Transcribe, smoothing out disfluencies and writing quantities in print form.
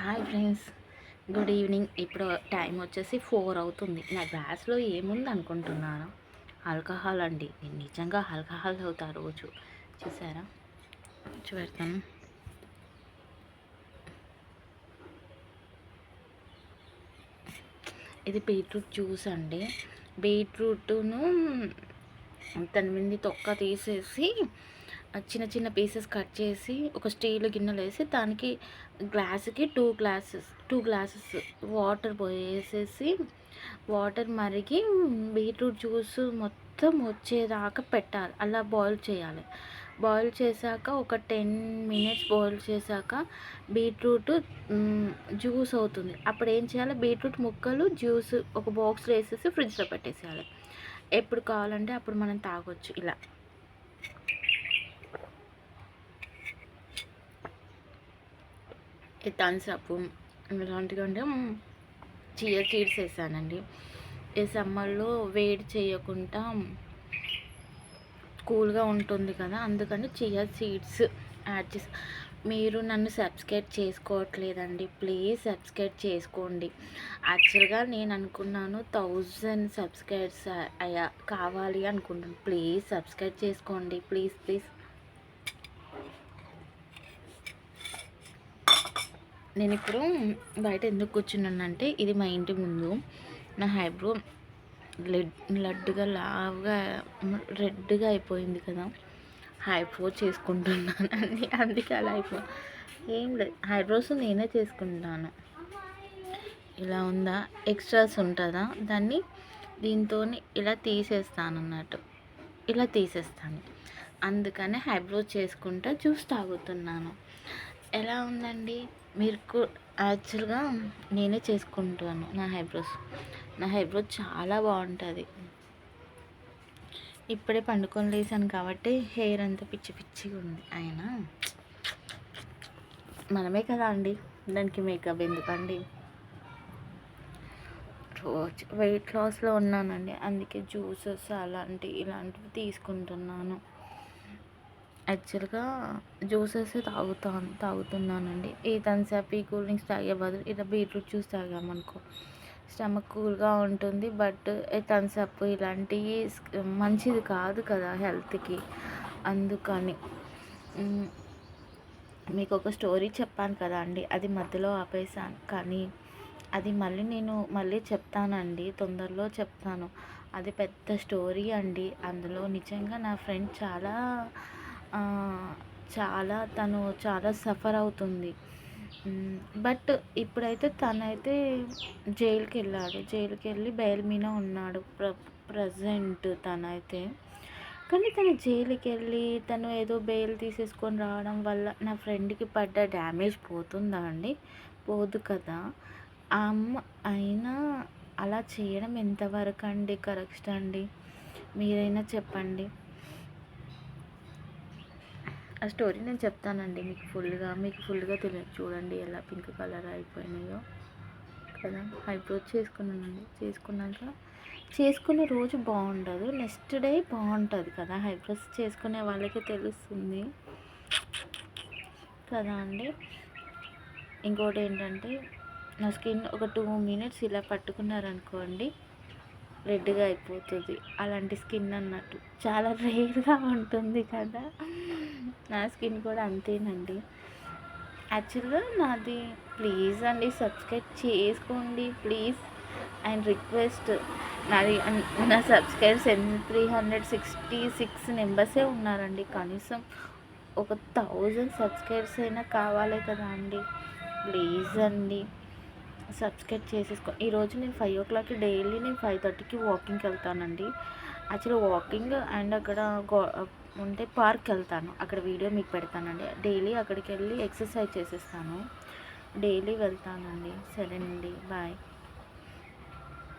Hi friends, good evening. ఇప్పుడు time వచ్చేసి 4 అవుతుంది. నా గ్లాస్లో ఏముంది అనుకుంటున్నాను? ఆల్కహాల్ అండి. నేను నిజంగా ఆల్కహాల్ తాగుతా రోజు. చూసారా? చూపెడతాను. ఇది బీట్రూట్ జ్యూస్ అండి. బీట్రూట్ను దాని మీద తొక్క తీసేసి చిన్న చిన్న పీసెస్ కట్ చేసి ఒక స్టీల్ గిన్నెలో వేసి దానికి గ్లాసుకి టూ గ్లాసెస్ వాటర్ పోసేసి వాటర్ మరిగి బీట్రూట్ జ్యూస్ మొత్తం వచ్చేదాకా పెట్టాలి. అలా బాయిల్ చేయాలి. బాయిల్ చేశాక ఒక 10 మినిట్స్ బాయిల్ చేశాక బీట్రూట్ జ్యూస్ అవుతుంది. అప్పుడు ఏం చేయాలి? బీట్రూట్ ముక్కలు జ్యూస్ ఒక బాక్స్లో వేసేసి ఫ్రిడ్జ్లో పెట్టేసేయాలి. ఎప్పుడు కావాలంటే అప్పుడు మనం తాగొచ్చు. ఇలా ఈ థమ్స్ అప్ ఇలాంటివి అంటే చియా సీడ్స్ వేసానండి. ఈ సమ్మర్లో వేడి చేయకుండా కూల్గా ఉంటుంది కదా, అందుకని చియా సీడ్స్ యాడ్ చేసి. మీరు నన్ను సబ్స్క్రైబ్ చేసుకోవట్లేదండి, ప్లీజ్ సబ్స్క్రైబ్ చేసుకోండి. యాక్చువల్గా నేను అనుకున్నాను 1000 సబ్స్క్రైబ్స్ కావాలి అనుకుంటున్నాను. ప్లీజ్ సబ్స్క్రైబ్ చేసుకోండి, ప్లీజ్ ప్లీజ్. నేను ఇప్పుడు బయట ఎందుకు కూర్చున్నానంటే, ఇది మా ఇంటి ముందు నా ఐబ్రో లడ్డుగా లావుగా రెడ్గా అయిపోయింది కదా, ఐబ్రో చేసుకుంటున్నానండి. అందుకే అలా ఏం లేదు, ఐబ్రోస్ నేనే చేసుకుంటాను. ఇలా ఉందా, ఎక్స్ట్రాస్ ఉంటుందా, దాన్ని దీంతో ఇలా తీసేస్తాను అన్నట్టు, ఇలా తీసేస్తాను. అందుకనే ఐబ్రోస్ చేసుకుంటా జ్యూస్ తాగుతున్నాను. ఎలా ఉందండి? మీరు యాక్చువల్గా నేనే చేసుకుంటాను నా ఐబ్రోస్ చాలా బాగుంటుంది. ఇప్పుడే పండుకొని లేసాను కాబట్టి హెయిర్ అంతా పిచ్చి పిచ్చిగా ఉంది. అయినా మనమే కదా అండి, దానికి మేకప్ ఎందుకండి? రోజు వెయిట్ లాస్లో ఉన్నానండి, అందుకే జ్యూసెస్ ఇలాంటివి తీసుకుంటున్నాను. యాక్చువల్గా జ్యూసెస్ తాగుతున్నానండి. ఈ థమ్స్ అప్, ఈ కూల్ డ్రింక్స్ తాగే బదులు ఇలా బీట్రూట్ జ్యూస్ తాగామనుకో స్టమక్ కూల్గా ఉంటుంది. బట్ ఈ థమ్స్ అప్ ఇలాంటివి మంచిది కాదు కదా హెల్త్కి. అందుకని మీకు ఒక స్టోరీ చెప్పాను కదా అండి, అది మధ్యలో ఆపేసాను. కానీ అది నేను మళ్ళీ చెప్తానండి, తొందరలో చెప్తాను. అది పెద్ద స్టోరీ అండి. అందులో నిజంగా నా ఫ్రెండ్ తను చాలా సఫర్ అవుతుంది. బట్ ఇప్పుడైతే తనైతే జైలుకి వెళ్ళి బెయిల్ మీద ఉన్నాడు ప్రజెంట్ తనైతే. కానీ తను జైలుకి వెళ్ళి తను ఏదో బెయిల్ తీసేసుకొని రావడం వల్ల నా ఫ్రెండ్కి పడ్డ డ్యామేజ్ పోతుందా అండి? పోదు కదా. ఆ అమ్మ అయినా అలా చేయడం ఎంతవరకు అండి కరెక్ట్ అండి? మీరైనా చెప్పండి. ఆ స్టోరీ నేను చెప్తానండి మీకు ఫుల్గా తెలియదు. చూడండి ఎలా పింక్ కలర్ అయిపోయినాయో కదా. ఐబ్రోస్ చేసుకున్నాక చేసుకునే రోజు బాగుండదు, నెక్స్ట్ డే బాగుంటుంది కదా. ఐబ్రోస్ చేసుకునే వాళ్ళకి తెలుస్తుంది కదా అండి. ఇంకోటి ఏంటంటే, నా స్కిన్ ఒక 2 మినిట్స్ ఇలా పట్టుకున్నారనుకోండి రెడ్గా అయిపోతుంది. అలాంటి స్కిన్ అన్నట్టు చాలా రేర్గా ఉంటుంది కదా. నా స్కిన్ కూడా అంతేనండి. యాక్చువల్గా నాది ప్లీజ్ అండి సబ్స్క్రైబ్ చేసుకోండి ప్లీజ్ అండ్ రిక్వెస్ట్. నా సబ్స్క్రైబర్స్ 366 మెంబర్సే ఉన్నారండి. కనీసం ఒక 1000 సబ్స్క్రైబర్స్ అయినా కావాలి కదా అండి. ప్లీజ్ అండి సబ్స్క్రైబ్ చేసేసుకో. ఈరోజు నేను 5 o'clock డైలీ నేను 5:30కి వాకింగ్కి వెళ్తానండి. యాక్చువల్లీ వాకింగ్ అండ్ అక్కడ ఉంటే పార్క్ వెళ్తాను, అక్కడ వీడియో మీకు పెడతానండి. డైలీ అక్కడికి వెళ్ళి ఎక్సర్సైజ్ చేసేస్తాను, డైలీ వెళ్తానండి. సరేనండి, బాయ్.